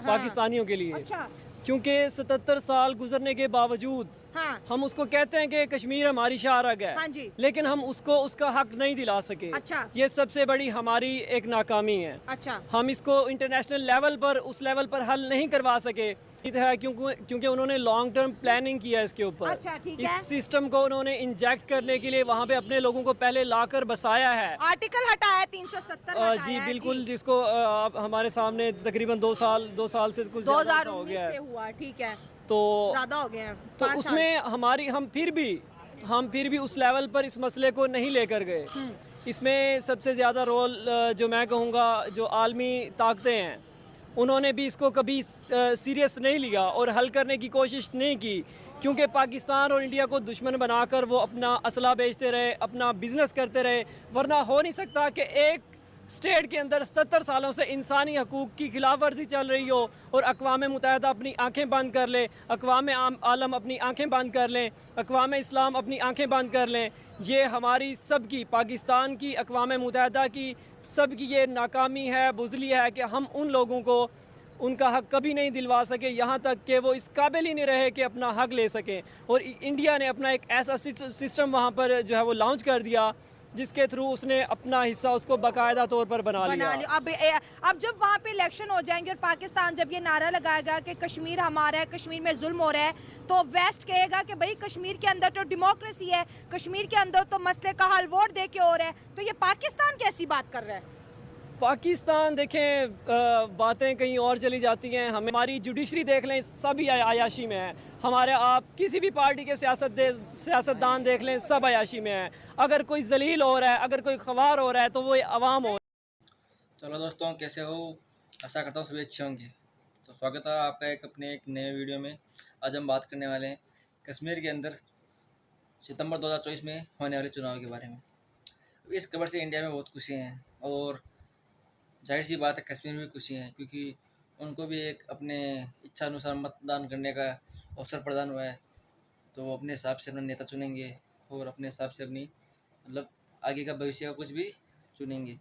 पाकिस्तानियों के लिए। अच्छा। क्योंकि 77 साल गुजरने के बावजूद हाँ। हम उसको कहते हैं कि कश्मीर हमारी शाहरग है, हाँ जी। लेकिन हम उसको उसका हक नहीं दिला सके। अच्छा। ये सबसे बड़ी हमारी एक नाकामी है। अच्छा। हम इसको इंटरनेशनल लेवल पर उस लेवल पर हल नहीं करवा सके है, क्योंकि उन्होंने लॉन्ग टर्म प्लानिंग किया इसके ऊपर। अच्छा, ठीक इस है। सिस्टम को उन्होंने इंजेक्ट करने के लिए वहाँ पे अपने लोगों को पहले लाकर बसाया है। आर्टिकल हटाया 370 हटाया जी है, बिल्कुल, जिसको आप हमारे सामने तकरीबन 2 साल से कुछ ज्यादा हो 2019 गया से है, हुआ, ठीक है, तो ज्यादा हो गया है, तो 5 साल। उसमें हमारी हम फिर भी उस लेवल पर इस मसले को नहीं लेकर गए। इसमें सबसे ज़्यादा रोल जो मैं कहूँगा, जो आलमी ताकतें हैं, उन्होंने भी इसको कभी सीरियस नहीं लिया और हल करने की कोशिश नहीं की, क्योंकि पाकिस्तान और इंडिया को दुश्मन बनाकर वो अपना असला बेचते रहे, अपना बिजनेस करते रहे। वरना हो नहीं सकता कि एक स्टेट के अंदर 77 सालों से इंसानी हकूक़ की खिलाफ वर्जी चल रही हो और अक़वाम मुत्तहिदा अपनी आंखें बंद कर ले, अक़वाम आलम अपनी आंखें बंद कर लें, अक़वाम इस्लाम अपनी आंखें बंद कर लें। ये हमारी सब की, पाकिस्तान की, अक़वाम मुत्तहिदा की, सब की ये नाकामी है, बुज़ली है कि हम उन लोगों को उनका हक कभी नहीं दिलवा सके, यहाँ तक कि वो इस काबिल ही नहीं रहे कि अपना हक ले सकें। और इंडिया ने अपना एक ऐसा सिस्टम वहाँ पर जो है वो लॉन्च कर दिया, जिसके थ्रू उसने अपना हिस्सा उसको बाकायदा तौर पर बना लिया। अब जब वहाँ पे इलेक्शन हो जाएंगे और पाकिस्तान जब ये नारा लगाएगा कि कश्मीर हमारा है, कश्मीर में जुल्म हो रहा है, तो वेस्ट कहेगा कि भाई कश्मीर के अंदर तो डेमोक्रेसी है, कश्मीर के अंदर तो मसले का हल वोट दे के हो रहा है, तो ये पाकिस्तान कैसी बात कर रहा है? पाकिस्तान देखें, बातें कहीं और चली जाती हैं। हमारी जुडिशरी देख लें, सभी आयाशी में है। हमारे आप किसी भी पार्टी के सियासतदान देख लें, सब आयाशी में है। अगर कोई जलील हो रहा है, अगर कोई ख्वार हो रहा है, तो वो अवाम हो। चलो दोस्तों, कैसे हो? आशा करता हूँ सभी अच्छे होंगे। तो स्वागत है आपका अपने एक नए वीडियो में। आज हम बात करने वाले हैं कश्मीर के अंदर सितंबर 2024 में होने वाले चुनाव के बारे में। इस खबर से इंडिया में बहुत खुशी हैं और जाहिर सी बात है कश्मीर में खुशी हैं, क्योंकि उनको भी एक अपने इच्छा अनुसार मतदान करने का अवसर प्रदान हुआ है। तो वो अपने हिसाब से अपना नेता चुनेंगे और अपने हिसाब से अपनी मतलब आगे का भविष्य का कुछ भी चुनेंगे।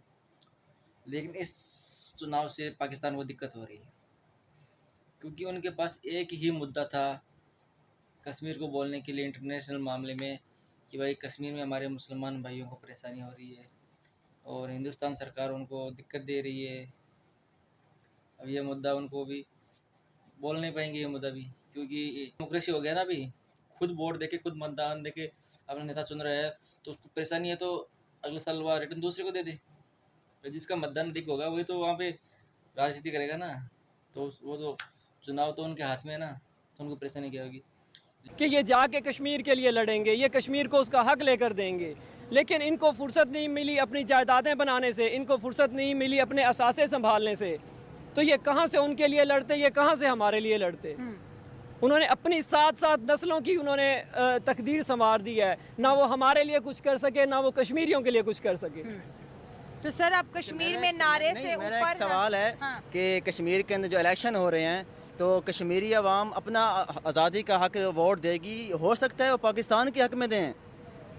लेकिन इस चुनाव से पाकिस्तान को दिक्कत हो रही है, क्योंकि उनके पास एक ही मुद्दा था कश्मीर को बोलने के लिए इंटरनेशनल मामले में कि भाई कश्मीर में हमारे मुसलमान भाइयों को परेशानी हो रही है और हिंदुस्तान सरकार उनको दिक्कत दे रही है। अब ये मुद्दा उनको भी बोल नहीं पाएंगे, ये मुद्दा भी, क्योंकि डेमोक्रेसी हो गया ना। अभी खुद वोट देके, खुद मतदान देके अपना नेता चुन रहा है, तो उसको परेशानी है तो अगले साल वह रिटर्न दूसरे को दे दे। तो जिसका मतदान अधिक होगा वही तो वहाँ पे राजनीति करेगा ना। तो वो तो चुनाव तो उनके हाथ में है ना, तो उनको परेशानी क्या होगी कि ये जाके कश्मीर के लिए लड़ेंगे, ये कश्मीर को उसका हक लेकर देंगे। लेकिन इनको फुर्सत नहीं मिली अपनी जायदादें बनाने से, इनको फुर्सत नहीं मिली अपने असासे संभालने से, तो ये कहाँ से उनके लिए लड़ते, ये कहाँ से हमारे लिए लड़ते। उन्होंने अपनी 7 नस्लों की उन्होंने तकदीर संवार दी है, ना वो हमारे लिए कुछ कर सके, ना वो कश्मीरियों के लिए कुछ कर सके। तो सर अब कश्मीर में नारे से मेरा ऊपर एक सवाल है कि कश्मीर के अंदर जो इलेक्शन हो रहे हैं, तो कश्मीरी अवाम अपना आज़ादी का हक वोट देगी, हो सकता है वो पाकिस्तान के हक में दें।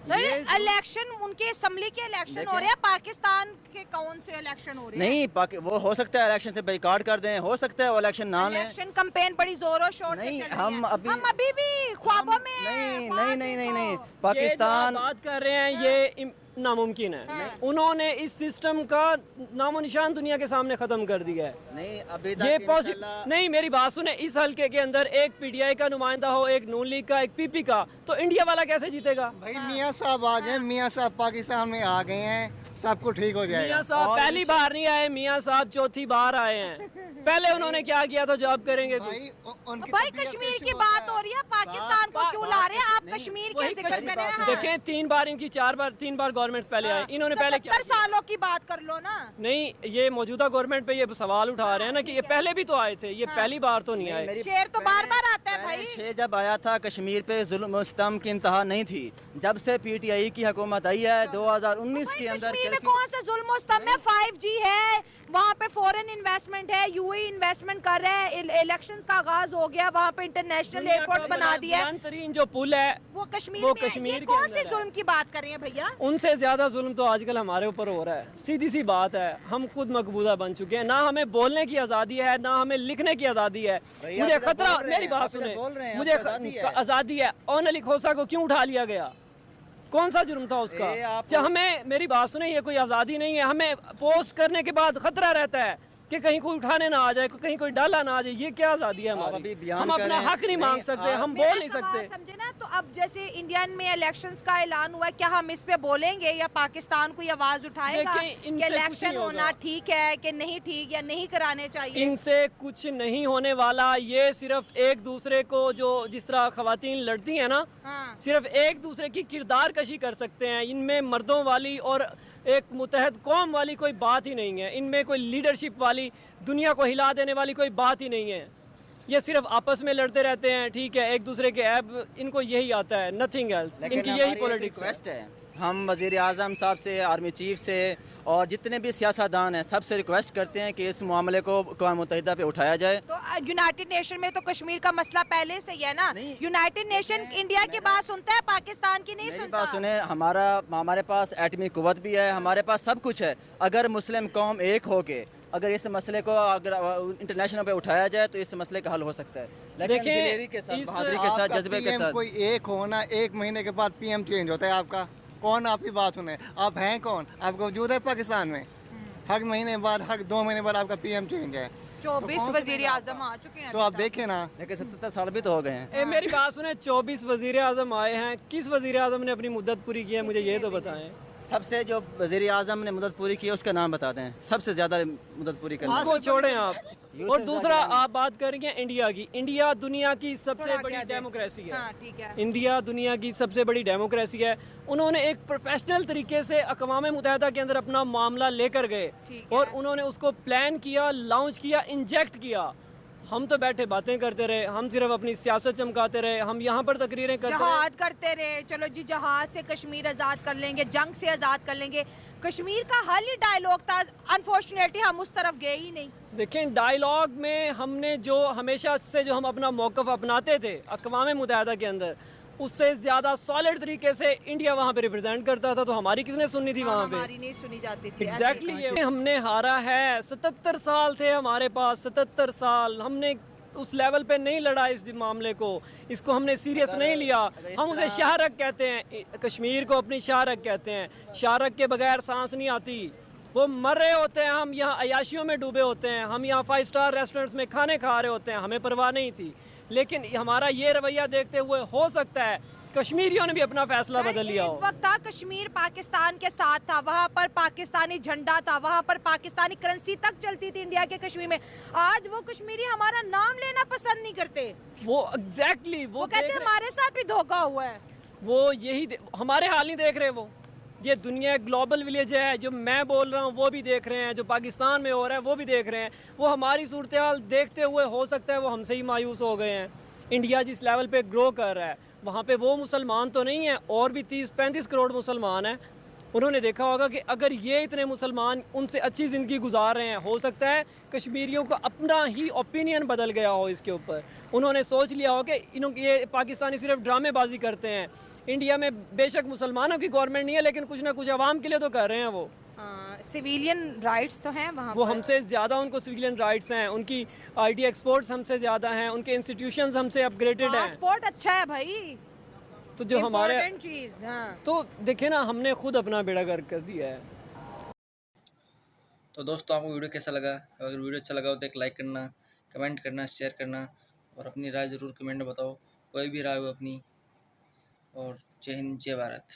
सर इलेक्शन उनके असम्बली के इलेक्शन हो रहे हैं, पाकिस्तान के कौन से इलेक्शन हो रहे हैं? नहीं, वो हो सकता है इलेक्शन से बाइकॉट कर दें, हो सकता है वो इलेक्शन ना लें। इलेक्शन कैंपेन बड़ी जोरों शोर से नहीं, चल रही हम है। हम अभी भी ख्वाबों में हैं। नहीं, ये पाकिस्तान जो बात कर रहे हैं ये नामुमकिन है। उन्होंने इस सिस्टम का नामो निशान दुनिया के सामने खत्म कर दिया है। नहीं, अभी ये तक नहीं, मेरी बात सुने, इस हल्के के अंदर एक पीटीआई का नुमाइंदा हो, एक नून लीग का, एक पीपी का, तो इंडिया वाला कैसे जीतेगा? भाई मियाँ साहब आ गए, मियाँ साहब पाकिस्तान में आ गए हैं, सब कुछ ठीक हो जाएगा। मियाँ साहब पहली बार नहीं आए, मियाँ साहब चौथी बार आए हैं। पहले उन्होंने क्या किया तो जॉब करेंगे कुछ। भाई कश्मीर की बात हो रही है, पाकिस्तान को क्यों ला रहे हैं आप? कश्मीर के जिक्र कर रहे हैं। देखें, 3 बार इनकी 3 बार गवर्नमेंट पहले आए, इन्होंने पहले क्या 70 सालों की बात कर लो ना। नहीं, ये मौजूदा गवर्नमेंट पे ये सवाल उठा रहे हैं ना कि ये पहले भी तो आए थे, ये पहली बार तो नहीं आए। शेर तो बार बार आता है भाई। शेर जब आया था कश्मीर पे जुल्म सितम की इंतहा नहीं थी। जब से पीटीआई की हुकूमत आई है 2019 के अंदर कश्मीर में कौन सा जुल्म मुस्तम है? 5G है, वहाँ पे फॉरेन इन्वेस्टमेंट है, यूएई इन्वेस्टमेंट कर रहे हैं, इलेक्शंस का आगाज हो गया, वहाँ पे इंटरनेशनल एयरपोर्ट्स बना दिया है। बेहतरीन जो पुल है वो कश्मीर वो में है। कश्मीर ये के कौन अंदर सी है। जुल्म की बात कर रहे हैं भैया? उनसे ज्यादा जुल्म तो आजकल हमारे ऊपर हो रहा है। सीधी सी बात है, हम खुद मकबूजा बन चुके हैं। ना हमें बोलने की आज़ादी है, ना हमें लिखने की आज़ादी है। भैया, मुझे आप इधर खतरा, बोल रहे मेरी हैं, बात आप इधर सुने, बोल रहे हैं, मुझे आपको आज़ादी है। आज़ादी है। ओन अली खोसा को क्यों उठा लिया गया? कौन सा जुर्म था उसका? ये आप- चाहे हमें, मेरी बात सुने, ये कोई आज़ादी नहीं है। हमें पोस्ट करने के बाद खतरा रहता है कि कहीं कोई उठाने ना आ जाए, कहीं कोई डाला ना आ जाए। ये क्या आज़ादी है आप हमारी? अभी बयान हम अपना करें। हक नहीं मांग नहीं, सकते, आप- हम मेरा बोल नहीं सवाल सकते। समझे ना, तो अब जैसे इंडियन में इलेक्शंस का ऐलान हुआ है, क्या हम इस पे बोलेंगे या पाकिस्तान को ये आवाज उठाएगा देखिए, कि इनसे कुछ इलेक्शन नहीं होगा। होना ठीक है कि नहीं ठीक, या नहीं कराने चाहिए? इनसे कुछ नहीं होने वाला। ये सिर्फ एक दूसरे को, जो जिस तरह खवातीन लड़ती हैं ना, हाँ। सिर्फ एक दूसरे की किरदार कशी कर सकते हैं। इनमें मर्दों वाली और एक मुतहद कौम वाली कोई बात ही नहीं है। इनमें कोई लीडरशिप वाली, दुनिया को हिला देने वाली कोई बात ही नहीं है। ये सिर्फ आपस में लड़ते रहते हैं, ठीक है, एक दूसरे के ऐब इनको यही आता है, नथिंग एल्स। लेकिन इनकी हमारी यही एक पॉलिटिक्स है। रिक्वेस्ट है, हम वज़ीर आज़म साहब से, आर्मी चीफ से और जितने भी सियासतदान हैं, सबसे रिक्वेस्ट करते हैं कि इस मामले को अक़वाम मुत्तहिदा पे उठाया जाए। तो यूनाइटेड नेशन में तो कश्मीर का मसला पहले से ही है ना। यूनाइटेड नेशन इंडिया की बात सुनता है, पाकिस्तान की नहीं मेरी सुनता। बात सुने, हमारे पास एटमी कुव्वत भी है, हमारे पास सब कुछ है। अगर मुस्लिम कौम एक हो के अगर इस मसले को अगर इंटरनेशनल पे उठाया जाए तो इस मसले का हल हो सकता है। लेकिन देखिए, दिलेरी के साथ, इस- बहादुरी के साथ, आपका जज्बे के PM साथ। कोई एक हो ना, 1 महीने के बाद PM चेंज होता है आपका। कौन आपकी बात सुने? आप हैं कौन? आपको वजूद है पाकिस्तान में? हर महीने बाद, हर 2 महीने बाद आपका PM चेंज है। 24 वजीर आजम आ चुके हैं तो अभी आप तक। देखें ना, लेकिन 77 साल भी तो हो गए हैं। मेरी बात सुने, 24 वजीर आजम आए हैं। किस वजीर आजम ने अपनी मुद्दत पूरी की है, मुझे ये तो बताएं। सबसे जो वज़ीर आज़म ने मुद्दत पूरी की है उसका नाम बता दें, सबसे ज़्यादा मुद्दत पूरी करने उसको छोड़ें आप। और दूसरा, आप बात कर रही हैं इंडिया की। इंडिया दुनिया की सबसे थोड़ा बड़ी आगे डेमोक्रेसी है। हाँ ठीक है। इंडिया दुनिया की सबसे बड़ी डेमोक्रेसी है। उन्होंने एक प्रोफेशनल तरीके से अक़वाम मुत्तहिदा के अंदर अपना मामला लेकर गए ठीक है। और उन्होंने उसको प्लान किया, लॉन्च किया, इंजेक्ट किया। हम तो बैठे बातें करते रहे, हम सिर्फ अपनी सियासत चमकाते रहे, हम यहाँ पर तकरीरें करते रहे। जहाद करते रहे, चलो जी जहाद से कश्मीर आज़ाद कर लेंगे, जंग से आज़ाद कर लेंगे। कश्मीर का हल ही डायलॉग था, अनफॉर्चुनेटली हम उस तरफ गए ही नहीं। देखें, डायलॉग में हमने जो हमेशा से जो हम अपना मौक़िफ़ अपनाते थे अक़वाम मुत्तहिदा के अंदर, उससे ज़्यादा सॉलिड तरीके से इंडिया वहाँ पे रिप्रेजेंट करता था। तो हमारी किसने सुननी थी वहाँ पे? हमारी नहीं सुनी जाती थी। एग्जैक्टली ये हमने हारा है। 77 साल थे हमारे पास, 77 साल हमने उस लेवल पे नहीं लड़ा इस मामले को। इसको हमने सीरियस नहीं लिया। हम उसे शाहरग कहते हैं, कश्मीर को अपनी शाहरग कहते हैं। शाहरग के बगैर सांस नहीं आती। वो मर रहे होते हैं, हम यहाँ अयाशियों में डूबे होते हैं, हम यहाँ 5 स्टार रेस्टोरेंट्स में खाने खा रहे होते हैं, हमें परवाह नहीं थी। लेकिन हमारा ये रवैया देखते हुए हो सकता है कश्मीरियों ने भी अपना फैसला बदल लिया हो। एक वक्त था कश्मीर पाकिस्तान के साथ था, वहाँ पर पाकिस्तानी झंडा था, वहाँ पर पाकिस्तानी करेंसी तक चलती थी इंडिया के कश्मीर में। आज वो कश्मीरी हमारा नाम लेना पसंद नहीं करते। वो एग्जैक्टली वो कहते हैं हमारे साथ भी धोखा हुआ है। वो यही हमारे हाल नहीं देख रहे। वो ये दुनिया ग्लोबल विलेज है, जो मैं बोल रहा हूँ वो भी देख रहे हैं, जो पाकिस्तान में हो रहा है वो भी देख रहे हैं। वो हमारी सूरत हाल देखते हुए हो सकता है वो हमसे ही मायूस हो गए हैं। इंडिया जिस लेवल पे ग्रो कर रहा है, वहाँ पे वो मुसलमान तो नहीं है, और भी 30-35 करोड़ मुसलमान हैं। उन्होंने देखा होगा कि अगर ये इतने मुसलमान उनसे अच्छी ज़िंदगी गुजार रहे हैं, हो सकता है कश्मीरियों का अपना ही ओपिनियन बदल गया हो इसके ऊपर। उन्होंने सोच लिया हो कि ये पाकिस्तानी सिर्फ ड्रामेबाजी करते हैं। इंडिया में बेशक मुसलमानों की गवर्नमेंट नहीं है, लेकिन कुछ ना कुछ आवाम के लिए तो कर रहे हैं वो। सिविलियन राइट्स तो हैं वहाँ वो पर। हमसे ज़्यादा उनको सिविलियन राइट्स हैं, उनकी IT एक्सपोर्ट्स हमसे ज़्यादा हैं, उनके इंस्टीट्यूशंस हमसे अपग्रेडेड हैं। पासपोर्ट अच्छा है भाई, तो जो हमारे इम्पोर्टेंट चीज़। हाँ तो देखे ना, हमने खुद अपना बेड़ा गर्क कर दिया है। तो दोस्तों, आपको वीडियो कैसा लगा? अगर वीडियो अच्छा लगा हो तो एक लाइक करना, कमेंट करना, शेयर करना और अपनी राय ज़रूर कमेंट में बताओ। कोई भी राय हो अपनी। और जय हिंद, जय भारत।